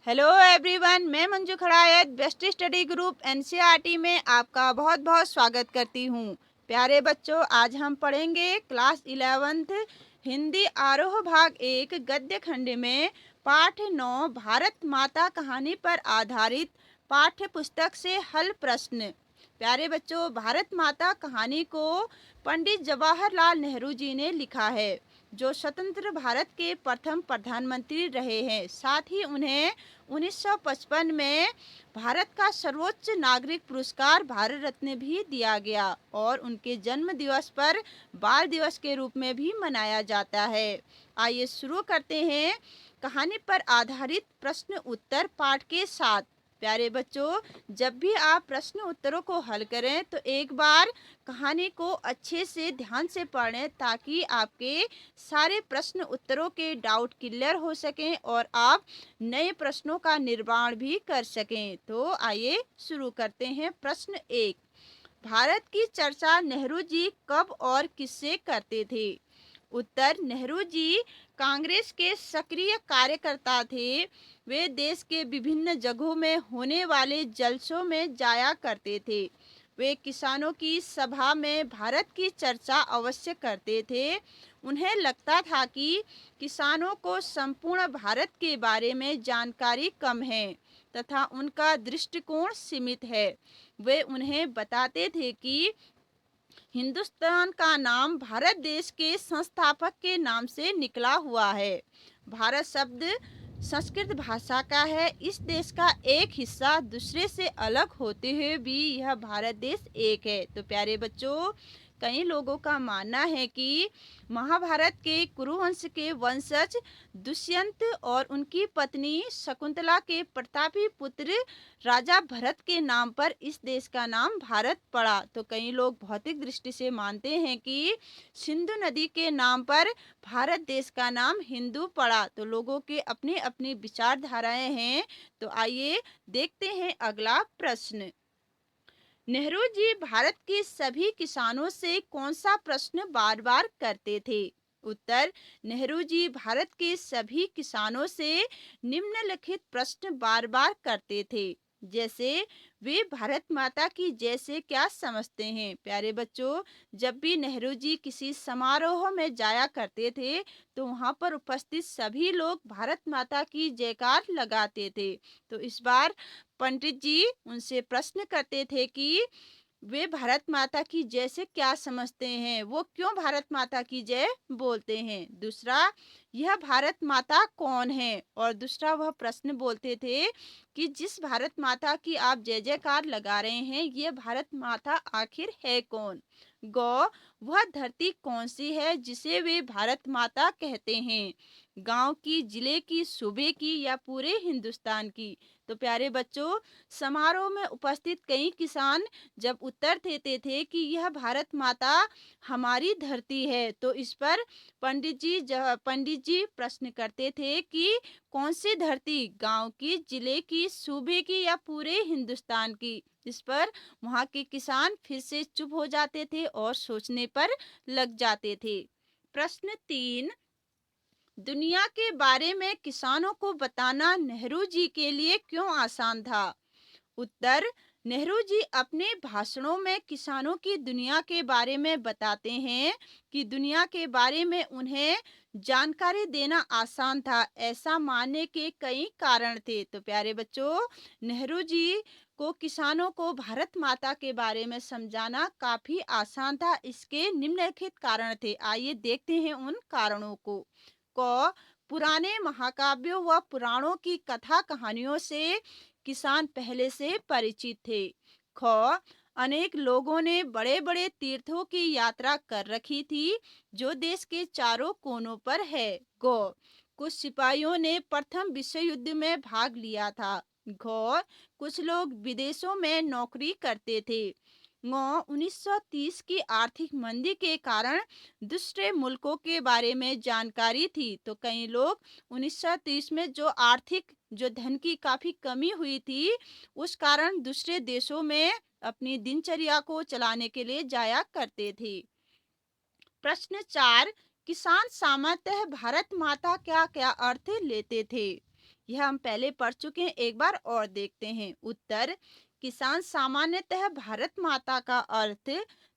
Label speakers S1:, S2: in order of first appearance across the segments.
S1: Hello everyone, मैं Manju Khadayat best study group NCERT में आपका बहुत बहुत स्वागत करती हूँ। प्यारे बच्चों, आज हम पढ़ेंगे क्लास 11th हिंदी आरोह भाग 1 गद्य खंड में पाठ 9 भारत माता कहानी पर आधारित पाठ्य पुस्तक से हल प्रश्न। प्यारे बच्चों, भारत माता कहानी को पंडित जवाहरलाल नेहरू जी ने लिखा है, जो स्वतंत्र भारत के प्रथम प्रधानमंत्री रहे हैं। साथ ही उन्हें 1955 में भारत का सर्वोच्च नागरिक पुरस्कार भारत रत्न भी दिया गया और उनके जन्म दिवस पर बाल दिवस के रूप में भी मनाया जाता है। आइए शुरू करते हैं कहानी पर आधारित प्रश्न उत्तर पाठ के साथ। प्यारे बच्चों, जब भी आप प्रश्न उत्तरों को हल करें तो एक बार कहानी को अच्छे से ध्यान से पढ़ें, ताकि आपके सारे प्रश्न उत्तरों के डाउट क्लियर हो सकें और आप नए प्रश्नों का निर्माण भी कर सकें। तो आइए शुरू करते हैं। प्रश्न 1, भारत की चर्चा नेहरू जी कब और किससे करते थे? उत्तर, नेहरू जी कांग्रेस के सक्रिय कार्यकर्ता थे। वे देश के विभिन्न जगहों में होने वाले जलसों में जाया करते थे। वे किसानों की सभा में भारत की चर्चा अवश्य करते थे। उन्हें लगता था कि किसानों को संपूर्ण भारत के बारे में जानकारी कम है तथा उनका दृष्टिकोण सीमित है। वे उन्हें बताते थे कि हिंदुस्तान का नाम भारत देश के संस्थापक के नाम से निकला हुआ है। भारत शब्द संस्कृत भाषा का है। इस देश का एक हिस्सा दूसरे से अलग होते हुए भी यह भारत देश एक है। तो प्यारे बच्चों, कई लोगों का मानना है कि महाभारत के कुरुवंश के वंशज दुष्यंत और उनकी पत्नी शकुंतला के प्रतापी पुत्र राजा भरत के नाम पर इस देश का नाम भारत पड़ा। तो कई लोग भौतिक दृष्टि से मानते हैं कि सिंधु नदी के नाम पर भारत देश का नाम हिंदू पड़ा। तो लोगों के अपनी अपनी विचारधाराएं हैं। तो आइए देखते हैं अगला प्रश्न। नेहरू जी भारत के सभी किसानों से कौन सा प्रश्न बार बार करते थे? उत्तर, नेहरू जी भारत के सभी किसानों से निम्नलिखित प्रश्न बार बार करते थे। जैसे, वे भारत माता की जय से क्या समझते हैं? प्यारे बच्चों, जब भी नेहरू जी किसी समारोह में जाया करते थे तो वहां पर उपस्थित सभी लोग भारत माता की जयकार लगाते थे। तो इस बार पंडित जी उनसे प्रश्न करते थे कि वे भारत माता की जय से क्या समझते हैं, वो क्यों भारत माता की जय बोलते हैं। दूसरा, यह भारत माता कौन है? और दूसरा वह प्रश्न बोलते थे कि जिस भारत माता की आप जय जयकार लगा रहे हैं, ये भारत माता आखिर है कौन? गौ, वह धरती कौन सी है जिसे वे भारत माता कहते हैं? गांव की, जिले की, सूबे की या पूरे हिंदुस्तान की? तो प्यारे बच्चों, समारोह में उपस्थित कई किसान जब उत्तर देते थे कि यह भारत माता हमारी धरती है, तो इस पर पंडित जी प्रश्न करते थे कि कौन सी धरती, गांव की, जिले की, सूबे की या पूरे हिंदुस्तान की? इस पर वहां के किसान फिर से चुप हो जाते थे और सोचने पर लग जाते थे। प्रश्न 3, दुनिया के बारे में किसानों को बताना नेहरू जी के लिए क्यों आसान था? उत्तर, नेहरू जी अपने भाषणों में किसानों की दुनिया के बारे में बताते हैं कि दुनिया के बारे में उन्हें जानकारी देना आसान था। ऐसा मानने के कई कारण थे। तो प्यारे बच्चों, नेहरू जी को किसानों को भारत माता के बारे में समझाना काफी आसान था। इसके निम्नलिखित कारण थे। आइए देखते हैं उन कारणों को। पुराने महाकाव्यों व पुराणों की कथा कहानियों से किसान पहले से परिचित थे। ख, अनेक लोगों ने बड़े बड़े तीर्थों की यात्रा कर रखी थी जो देश के चारों कोनों पर है। गो, कुछ सिपाहियों ने प्रथम विश्व युद्ध में भाग लिया था। घ, कुछ लोग विदेशों में नौकरी करते थे। 1930 की आर्थिक मंदी के कारण दूसरे मुल्कों के बारे में जानकारी थी। तो कई लोग 1930 में जो धन की काफी कमी हुई थी, उस कारण दूसरे देशों में अपनी दिनचर्या को चलाने के लिए जाया करते थे। प्रश्न 4, किसान सामान्यतः भारत माता क्या क्या अर्थ लेते थे? यह हम पहले पढ़ चुके हैं, एक बार और देखते हैं। उत्तर, किसान सामान्यतः भारत माता का अर्थ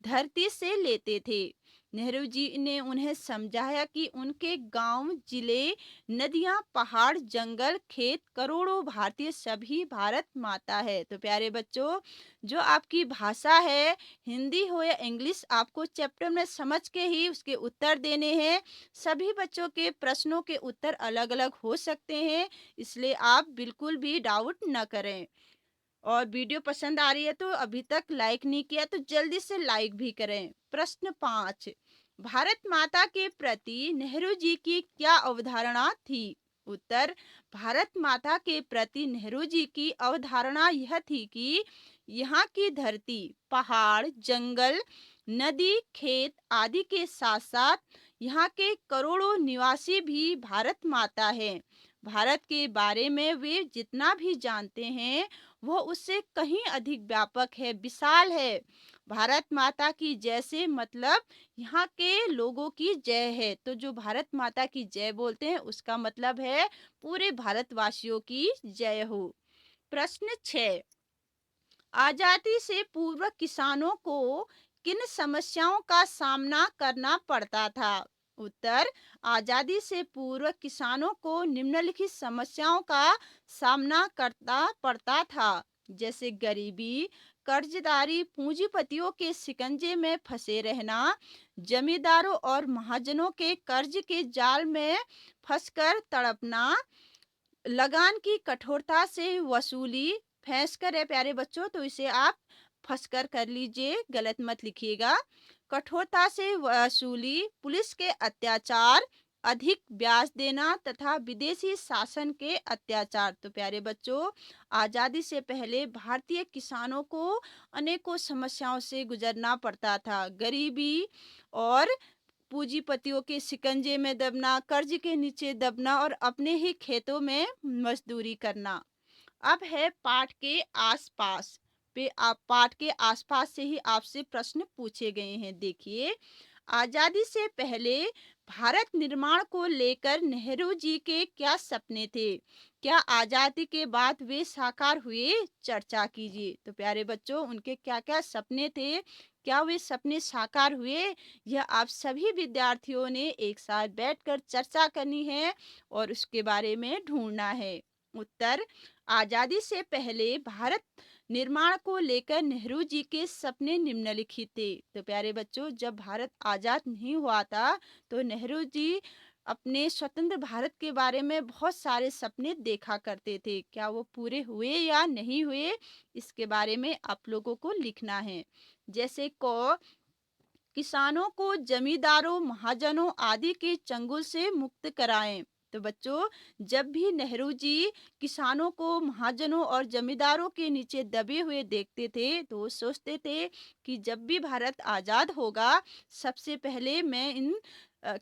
S1: धरती से लेते थे। नेहरू जी ने उन्हें समझाया कि उनके गांव, जिले, नदियां, पहाड़, जंगल, खेत, करोड़ों भारतीय सभी भारत माता है। तो प्यारे बच्चों, जो आपकी भाषा है, हिंदी हो या इंग्लिश, आपको चैप्टर में समझ के ही उसके उत्तर देने हैं। सभी बच्चों के प्रश्नों के उत्तर अलग अलग हो सकते हैं, इसलिए आप बिल्कुल भी डाउट न करें। और वीडियो पसंद आ रही है तो अभी तक लाइक नहीं किया तो जल्दी से लाइक भी करें। प्रश्न 5, भारत माता के प्रति नेहरू जी की क्या अवधारणा थी? उत्तर, भारत माता के प्रति नेहरू जी की अवधारणा यह थी कि यहाँ की धरती, पहाड़, जंगल, नदी, खेत आदि के साथ साथ यहाँ के करोड़ों निवासी भी भारत माता है। भारत के बारे में वे जितना भी जानते हैं वह उससे कहीं अधिक व्यापक है, विशाल है। भारत माता की जय से मतलब यहाँ के लोगों की जय है। तो जो भारत माता की जय बोलते हैं उसका मतलब है पूरे भारतवासियों की जय हो। प्रश्न 6, आजादी से पूर्व किसानों को किन समस्याओं का सामना करना पड़ता था? उत्तर, आजादी से पूर्व किसानों को निम्नलिखित समस्याओं का सामना करना पड़ता था, जैसे गरीबी, कर्जदारी, पूंजीपतियों के शिकंजे में फंसे रहना, जमींदारों और महाजनों के कर्ज के जाल में फंसकर तड़पना, लगान की कठोरता से वसूली, फंसकर है प्यारे बच्चों, तो इसे आप फंसकर कर लीजिए, गलत मत लिखिएगा। कठोरता से वसूली, पुलिस के अत्याचार, अधिक ब्याज देना तथा विदेशी शासन के अत्याचार। तो प्यारे बच्चों, आजादी से पहले भारतीय किसानों को अनेकों समस्याओं से गुजरना पड़ता था। गरीबी और पूंजीपतियों के शिकंजे में दबना, कर्ज के नीचे दबना और अपने ही खेतों में मजदूरी करना। अब है पाठ के आसपास पे, आप पाठ के आसपास से ही आपसे प्रश्न पूछे गए हैं। देखिए, आजादी से पहले भारत निर्माण को लेकर नेहरू जी के क्या सपने थे? क्या आजादी के बाद वे साकार हुए? चर्चा कीजिए। तो प्यारे बच्चों, उनके क्या क्या सपने थे, क्या वे सपने साकार हुए? यह आप सभी विद्यार्थियों ने एक साथ बैठकर चर्चा करनी है और उसके बारे में ढूंढना है। उत्तर, आजादी से पहले भारत निर्माण को लेकर नेहरू जी के सपने निम्नलिखित थे। तो प्यारे बच्चों, जब भारत आजाद नहीं हुआ था तो नेहरू जी अपने स्वतंत्र भारत के बारे में बहुत सारे सपने देखा करते थे। क्या वो पूरे हुए या नहीं हुए, इसके बारे में आप लोगों को लिखना है। जैसे क, किसानों को जमींदारों, महाजनों आदि के चंगुल से मुक्त कराएं। तो बच्चों, जब भी नेहरू जी किसानों को महाजनों और जमींदारों के नीचे दबे हुए देखते थे तो वो सोचते थे कि जब भी भारत आज़ाद होगा, सबसे पहले मैं इन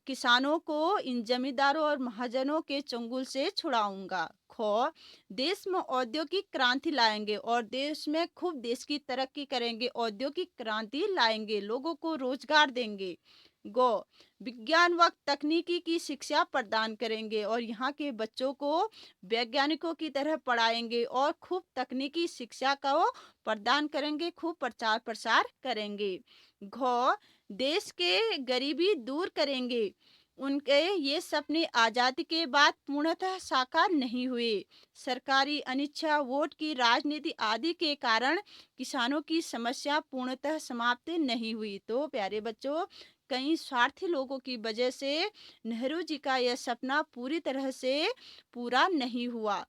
S1: किसानों को इन जमींदारों और महाजनों के चंगुल से छुड़ाऊंगा। ख, देश में औद्योगिक क्रांति लाएंगे और देश में खूब देश की तरक्की करेंगे, औद्योगिक क्रांति लाएंगे, लोगों को रोजगार देंगे। गो, विज्ञान व तकनीकी की शिक्षा प्रदान करेंगे और यहाँ के बच्चों को वैज्ञानिकों की तरह पढ़ाएंगे और खूब तकनीकी शिक्षा का वो प्रदान करेंगे, खूब प्रचार प्रसार करेंगे। घ, देश के गरीबी दूर करेंगे। उनके ये सपने आज़ादी के बाद पूर्णतः साकार नहीं हुए। सरकारी अनिच्छा, वोट की राजनीति आदि के कारण किसानों की समस्या पूर्णतः समाप्त नहीं हुई। तो प्यारे बच्चों, कई स्वार्थी लोगों की वजह से नेहरू जी का यह सपना पूरी तरह से पूरा नहीं हुआ।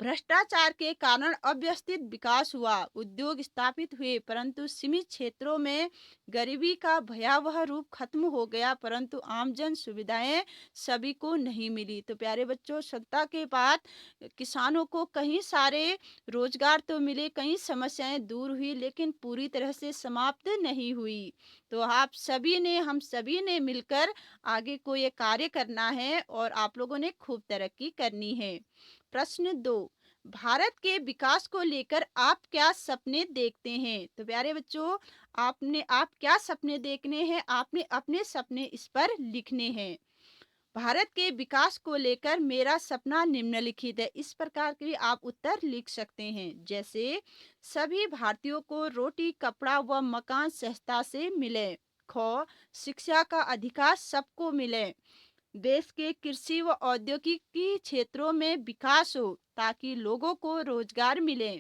S1: भ्रष्टाचार के कारण अव्यवस्थित विकास हुआ, उद्योग स्थापित हुए परंतु सीमित क्षेत्रों में गरीबी का भयावह रूप खत्म हो गया, परंतु आमजन सुविधाएं सभी को नहीं मिली। तो प्यारे बच्चों, सत्ता के बाद किसानों को कई सारे रोजगार तो मिले, कई समस्याएं दूर हुई, लेकिन पूरी तरह से समाप्त नहीं हुई। तो आप सभी ने, हम सभी ने मिलकर आगे को ये कार्य करना है और आप लोगों ने खूब तरक्की करनी है। प्रश्न 2, भारत के विकास को लेकर आप क्या सपने देखते हैं? तो प्यारे बच्चों, आप क्या सपने देखने हैं, आपने अपने सपने इस पर लिखने हैं। भारत के विकास को लेकर मेरा सपना निम्नलिखित है। इस प्रकार के आप उत्तर लिख सकते हैं, जैसे सभी भारतीयों को रोटी, कपड़ा व मकान सहजता से मिले। ख, शिक्षा का अधिकार सबको मिले। देश के कृषि व औद्योगिकी क्षेत्रों में विकास हो ताकि लोगों को रोजगार मिले।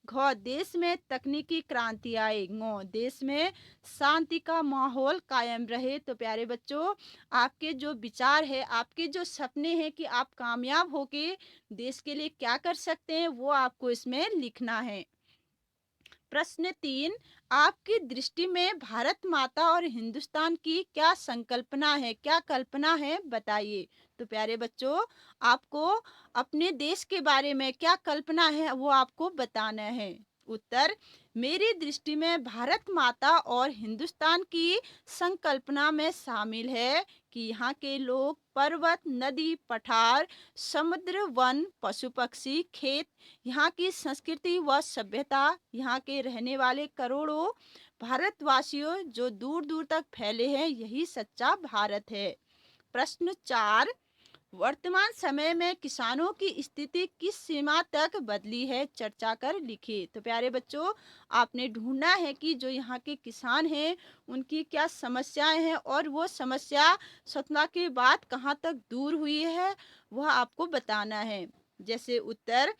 S1: घ, देश में तकनीकी क्रांति आए। ङ, देश में शांति का माहौल कायम रहे। तो प्यारे बच्चों, आपके जो विचार है, आपके जो सपने हैं कि आप कामयाब होके देश के लिए क्या कर सकते हैं, वो आपको इसमें लिखना है। प्रश्न 3, आपकी दृष्टि में भारत माता और हिंदुस्तान की क्या संकल्पना है, क्या कल्पना है, बताइए। तो प्यारे बच्चों, आपको अपने देश के बारे में क्या कल्पना है वो आपको बताना है। उत्तर, मेरी दृष्टि में भारत माता और हिंदुस्तान की संकल्पना में शामिल है कि यहाँ के लोग पर्वत, नदी, पठार, समुद्र, वन, पशु पक्षी, खेत, यहाँ की संस्कृति व सभ्यता, यहाँ के रहने वाले करोड़ों भारतवासियों जो दूर दूर तक फैले हैं, यही सच्चा भारत है। प्रश्न 4, वर्तमान समय में किसानों की स्थिति किस सीमा तक बदली है, चर्चा कर लिखिए। तो प्यारे बच्चों, आपने ढूंढना है कि जो यहाँ के किसान हैं उनकी क्या समस्याएं हैं और वो समस्या स्वतंत्रता के बाद कहाँ तक दूर हुई है, वह आपको बताना है। जैसे उत्तर,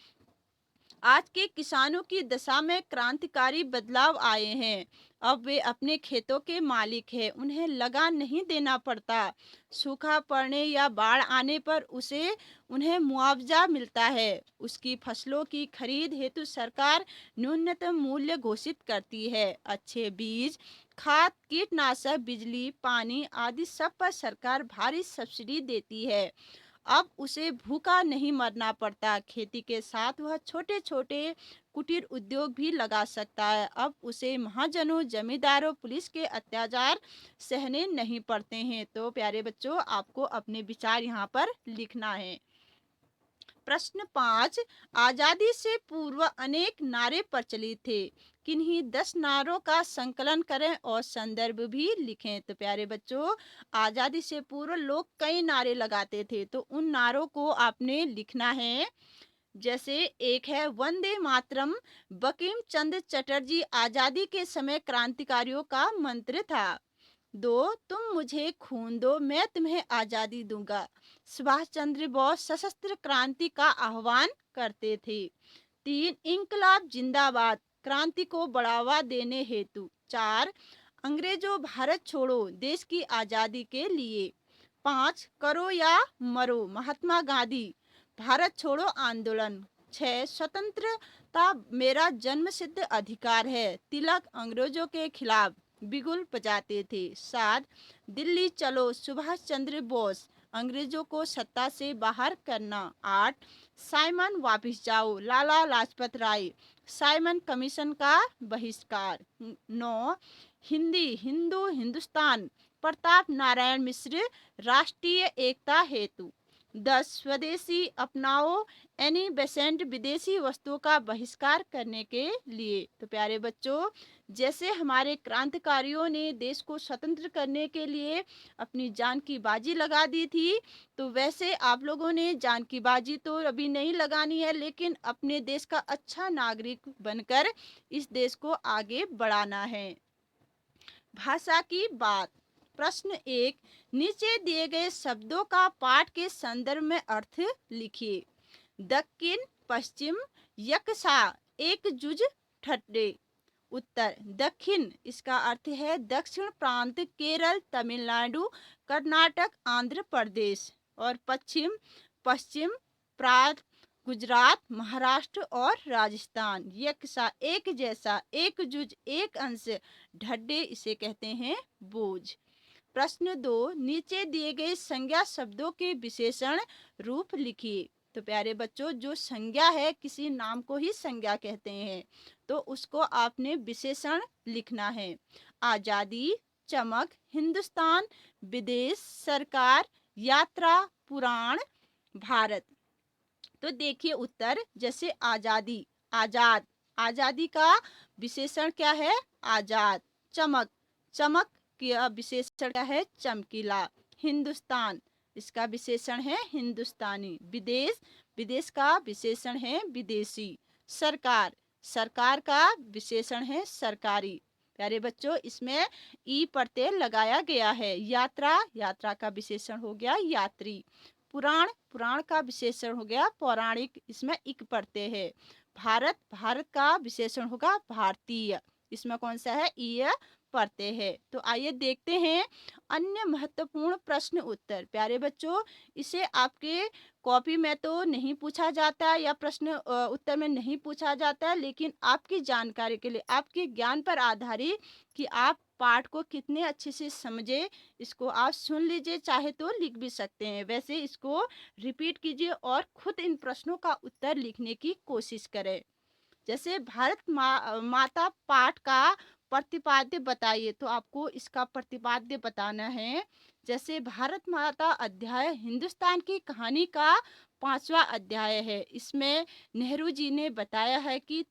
S1: आज के किसानों की दशा में क्रांतिकारी बदलाव आए हैं। अब वे अपने खेतों के मालिक हैं, उन्हें लगान नहीं देना पड़ता। सूखा पड़ने या बाढ़ आने पर उन्हें मुआवजा मिलता है। उसकी फसलों की खरीद हेतु सरकार न्यूनतम मूल्य घोषित करती है। अच्छे बीज, खाद, कीटनाशक, बिजली, पानी आदि सब पर सरकार भारी सब्सिडी देती है। अब उसे भूखा नहीं मरना पड़ता। खेती के साथ वह छोटे छोटे कुटीर उद्योग भी लगा सकता है। अब उसे महाजनों, जमींदारों, पुलिस के अत्याचार सहने नहीं पड़ते हैं। तो प्यारे बच्चों, आपको अपने विचार यहाँ पर लिखना है। प्रश्न 5, आजादी से पूर्व अनेक नारे प्रचलित थे, किन्हीं 10 नारों का संकलन करें और संदर्भ भी लिखें। तो प्यारे बच्चों, आजादी से पूर्व लोग कई नारे लगाते थे, तो उन नारों को आपने लिखना है। जैसे एक है वंदे मातरम, बंकिम चंद्र चटर्जी आजादी के समय क्रांतिकारियों का मंत्र था। 2, तुम मुझे खून दो मैं तुम्हें आजादी दूंगा, सुभाष चंद्र बोस सशस्त्र क्रांति का आह्वान करते थे। 3, इंकलाब जिंदाबाद, क्रांति को बढ़ावा देने हेतु। 4, अंग्रेजों भारत छोड़ो, देश की आजादी के लिए। 5, करो या मरो, महात्मा गांधी, भारत छोड़ो आंदोलन। 6, स्वतंत्रता मेरा जन्मसिद्ध अधिकार है, तिलक अंग्रेजों के खिलाफ बिगुल बजाते थे। 7, दिल्ली चलो, सुभाष चंद्र बोस, अंग्रेजों को सत्ता से बाहर करना। 8, साइमन वापिस जाओ, लाला लाजपत राय, साइमन कमीशन का बहिष्कार। 9, हिंदी हिंदू हिंदुस्तान, प्रताप नारायण मिश्र, राष्ट्रीय एकता हेतु। 10, स्वदेशी अपनाओ, एनी बेसेंट, विदेशी वस्तुओं का बहिष्कार करने के लिए। तो प्यारे बच्चों, जैसे हमारे क्रांतिकारियों ने देश को स्वतंत्र करने के लिए अपनी जान की बाजी लगा दी थी, तो वैसे आप लोगों ने जान की बाजी तो अभी नहीं लगानी है, लेकिन अपने देश का अच्छा नागरिक बनकर इस देश को आगे बढ़ाना है। भाषा की बात। प्रश्न 1, नीचे दिए गए शब्दों का पाठ के संदर्भ में अर्थ लिखिए। दक्षिण, पश्चिम, यकसा, एकजुज, ठट्टे। उत्तर, दक्षिण इसका अर्थ है दक्षिण प्रांत, केरल, तमिलनाडु, कर्नाटक, आंध्र प्रदेश। और पश्चिम, पश्चिम प्रांत, गुजरात, महाराष्ट्र और राजस्थान। यकसा एक जैसा, एकजुज एक अंश, ढड्डे इसे कहते हैं बोझ। प्रश्न 2, नीचे दिए गए संज्ञा शब्दों के विशेषण रूप लिखिए। तो प्यारे बच्चों, जो संज्ञा है, किसी नाम को ही संज्ञा कहते हैं, तो उसको आपने विशेषण लिखना है। आजादी, चमक, हिंदुस्तान, विदेश, सरकार, यात्रा, पुराण, भारत। तो देखिए उत्तर, जैसे आजादी, आजाद, आजादी का विशेषण क्या है? आजाद। चमक, चमक का विशेषण क्या है? चमकीला। हिंदुस्तान, इसका विशेषण है हिंदुस्तानी। विदेश, विदेश का विशेषण है विदेशी। सरकार, सरकार का विशेषण है सरकारी। प्यारे बच्चों, इसमें ई प्रत्यय लगाया गया है। यात्रा, यात्रा का विशेषण हो गया यात्री। पुराण, पुराण का विशेषण हो गया पौराणिक, इसमें इक प्रत्यय है। भारत, भारत का विशेषण होगा भारतीय, इसमें कौन सा है? ईय प्रत्यय है। तो आइए देखते हैं अन्य महत्वपूर्ण प्रश्न उत्तर। प्यारे बच्चों, इसे आपके कॉपी में तो नहीं पूछा जाता या प्रश्न उत्तर में नहीं पूछा जाता, लेकिन आपकी जानकारी के लिए, आपके ज्ञान पर आधारित कि आप पाठ को कितने अच्छे से समझे, इसको आप सुन लीजिए, चाहे तो लिख भी सकते हैं। वैसे इसको रिपीट कीजिए और खुद इन प्रश्नों का उत्तर लिखने की कोशिश करें। जैसे माता पाठ का प्रतिपाद्य बताइए, तो आपको इसका प्रतिपाद्य बताना है। जैसे भारत माता अध्याय हिंदुस्तान की कहानी का 5वां अध्याय है। इसमें नेहरू जी ने बताया है कि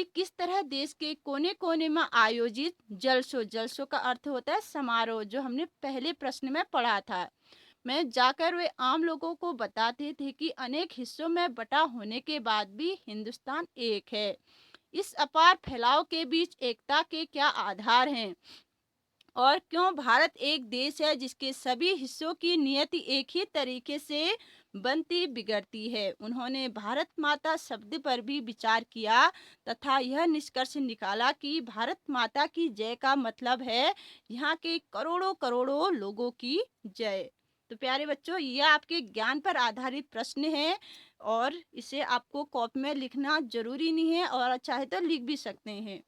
S1: किस तरह देश के कोने कोने में आयोजित जलसों, जलसों का अर्थ होता है समारोह, जो हमने पहले प्रश्न में पढ़ा था, में जाकर वे आम लोगों को बताते थे कि अनेक हिस्सों में बटा होने के बाद भी हिंदुस्तान एक है। इस अपार फैलाव के बीच एकता के क्या आधार हैं, और क्यों भारत एक देश है जिसके सभी हिस्सों की नियति एक ही तरीके से बनती बिगड़ती है। उन्होंने भारत माता शब्द पर भी विचार किया तथा यह निष्कर्ष निकाला कि भारत माता की जय का मतलब है यहाँ के करोड़ों करोड़ों लोगों की जय। तो प्यारे बच्चों, यह आपके ज्ञान पर आधारित प्रश्न है और इसे आपको कॉपी में लिखना जरूरी नहीं है, और चाहे तो लिख भी सकते हैं।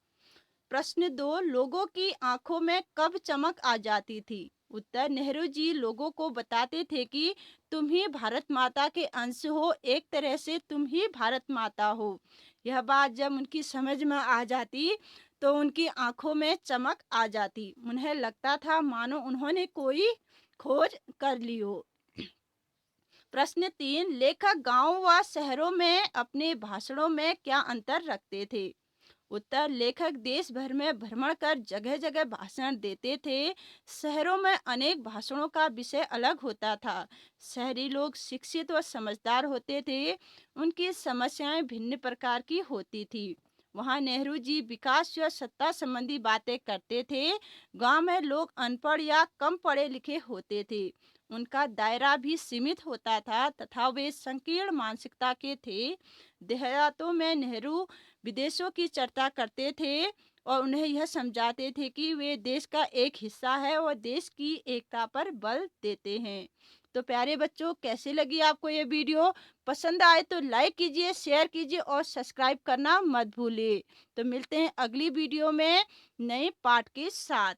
S1: प्रश्न 2, लोगों की आंखों में कब चमक आ जाती थी? उत्तर, नेहरू जी लोगों को बताते थे कि तुम ही भारत माता के अंश हो, एक तरह से तुम ही भारत माता हो। यह बात जब उनकी समझ में आ जाती तो उनकी आंखों में चमक आ जाती। उन्हें लगता था मानो उन्होंने कोई खोज कर ली हो। प्रश्न 3, लेखक गांव व शहरों में अपने भाषणों में क्या अंतर रखते थे? उत्तर, लेखक देश भर में भ्रमण कर जगह जगह भाषण देते थे। शहरों में अनेक भाषणों का विषय अलग होता था। शहरी लोग शिक्षित व समझदार होते थे, उनकी समस्याएं भिन्न प्रकार की होती थी। वहाँ नेहरू जी विकास व सत्ता संबंधी बातें करते थे। गांव में लोग अनपढ़ या कम पढ़े लिखे होते थे, उनका दायरा भी सीमित होता था तथा वे संकीर्ण मानसिकता के थे। देहातों में नेहरू विदेशों की चर्चा करते थे और उन्हें यह समझाते थे कि वे देश का एक हिस्सा है और देश की एकता पर बल देते हैं। तो प्यारे बच्चों, कैसी लगी आपको ये वीडियो? पसंद आए तो लाइक कीजिए, शेयर कीजिए और सब्सक्राइब करना मत भूलिए। तो मिलते हैं अगली वीडियो में नए पाठ के साथ।